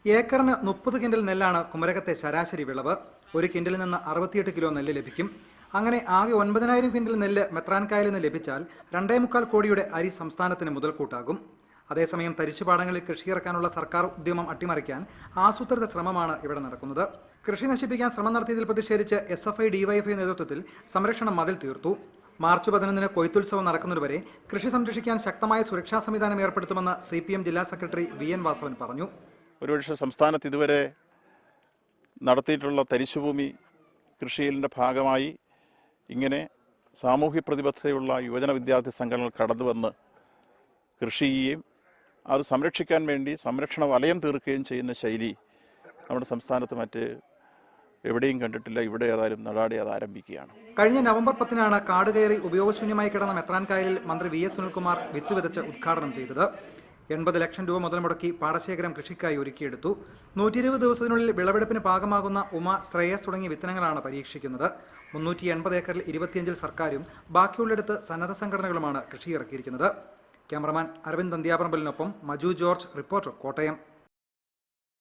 ഏക്കറിന് 30 കിൻഡൽ നെല്ലാണ് കുമരകത്തെ ശരാശരി വിളവ്. ഒരു കിൻഡലിൽ നിന്ന് 68 കിലോ നെല്ല് ലഭിക്കും. അങ്ങനെ ആകെ 9,000 കിൻഡൽ നെല്ല് മെത്രാൻകായലിൽ നിന്ന് ലഭിച്ചാൽ 2.25 കോടിയുടെ അരി സംസ്ഥാനത്തിന് മുതൽക്കൂട്ടാകും. അതേസമയം തരിശുപാടങ്ങളിൽ കൃഷിയിറക്കാനുള്ള സർക്കാർ ഉദ്യമം അട്ടിമറിക്കാൻ ആസൂത്രിത ശ്രമമാണ് ഇവിടെ നടക്കുന്നത്. കൃഷി നശിപ്പിക്കാൻ ശ്രമം നടത്തിയതിൽ പ്രതിഷേധിച്ച് SFI DYFI നേതൃത്വത്തിൽ സംരക്ഷണ മതിൽ തീർത്തു. മാർച്ച് 11-ന് കൊയ്ത്തുത്സവം നടക്കുന്നതുവരെ കൃഷി സംരക്ഷിക്കാൻ ശക്തമായ സുരക്ഷാ സംവിധാനം ഏർപ്പെടുത്തുമെന്ന് CPM ജില്ലാ സെക്രട്ടറി VN വാസവൻ പറഞ്ഞു. ഒരുപക്ഷെ സംസ്ഥാനത്ത് ഇതുവരെ നടത്തിയിട്ടുള്ള തരിശുഭൂമി കൃഷിയിലിൻ്റെ ഭാഗമായി ഇങ്ങനെ സാമൂഹ്യ പ്രതിബദ്ധതയുള്ള യുവജന വിദ്യാർത്ഥി സംഘടനകൾ കടന്നുവന്ന് കൃഷി ചെയ്യുകയും അത് സംരക്ഷിക്കാൻ വേണ്ടി സംരക്ഷണ വലയം തീർക്കുകയും ചെയ്യുന്ന ശൈലി നമ്മുടെ സംസ്ഥാനത്ത് മറ്റ് എവിടെയും കണ്ടിട്ടില്ല. ഇവിടെ ഏതായാലും നടാടെ അത് ആരംഭിക്കുകയാണ്. കഴിഞ്ഞ നവംബർ 10-നാണ് കാട് കയറി ഉപയോഗശൂന്യമായി കിടന്ന മെത്രാൻകായലിൽ മന്ത്രി VS സുനിൽകുമാർ വിത്ത് വിതച്ച് ഉദ്ഘാടനം ചെയ്തത്. 80 ലക്ഷം രൂപ മുതൽ മുടക്കി പാടശേഖരം കൃഷിക്കായി ഒരുക്കിയെടുത്തു. 120 ദിവസത്തിനുള്ളിൽ വിളവെടുപ്പിന് പാകമാകുന്ന ഉമ, ശ്രേയസ് തുടങ്ങിയ വിത്തനങ്ങളാണ് പരീക്ഷിക്കുന്നത്. 380 ഏക്കറിൽ 25-ൽ സർക്കാരും ബാക്കിയുള്ളിടത്ത് സന്നദ്ധ സംഘടനകളുമാണ് കൃഷി ഇറക്കിയിരിക്കുന്നത്. ക്യാമറമാൻ അരവിന്ദ് അന്ത്യാപറമ്പലിനൊപ്പം മജു ജോർജ്, റിപ്പോർട്ടർ, കോട്ടയം.